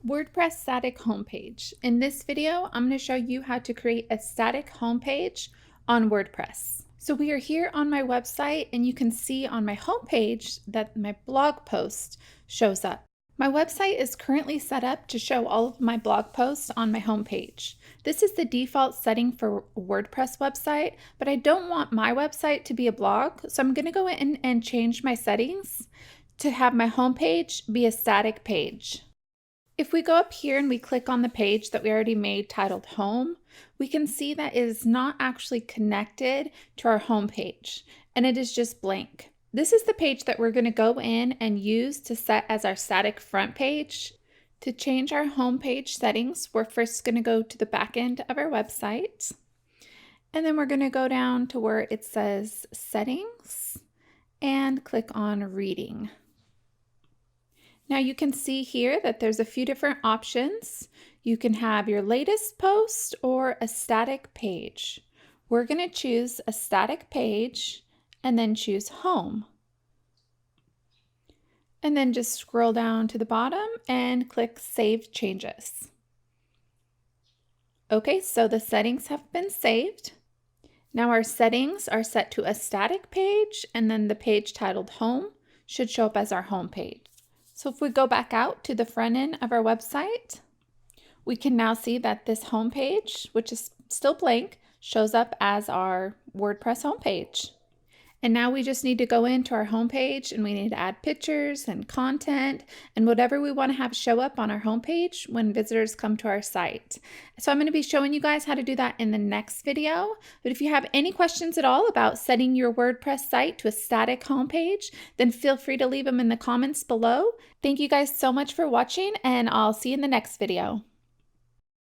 WordPress static homepage. In this video, I'm going to show you how to create a static homepage on WordPress. So we are here on my website, and you can see on my homepage that my blog post shows up. My website is currently set up to show all of my blog posts on my homepage. This is the default setting for a WordPress website, but I don't want my website to be a blog, so I'm going to go in and change my settings to have my homepage be a static page. If we go up here and we click on the page that we already made titled Home, we can see that it is not actually connected to our home page, and it is just blank. This is the page that we're going to go in and use to set as our static front page. To change our home page settings, we're first going to go to the back end of our website, and then we're going to go down to where it says Settings and click on Reading. Now you can see here that there's a few different options. You can have your latest post or a static page. We're going to choose a static page and then choose Home. And then just scroll down to the bottom and click Save Changes. Okay, so the settings have been saved. Now our settings are set to a static page, and then the page titled Home should show up as our home page. So if we go back out to the front end of our website, we can now see that this home page, which is still blank, shows up as our WordPress homepage. And now we just need to go into our homepage and we need to add pictures and content and whatever we want to have show up on our homepage when visitors come to our site. So I'm going to be showing you guys how to do that in the next video. But if you have any questions at all about setting your WordPress site to a static homepage, then feel free to leave them in the comments below. Thank you guys so much for watching, and I'll see you in the next video.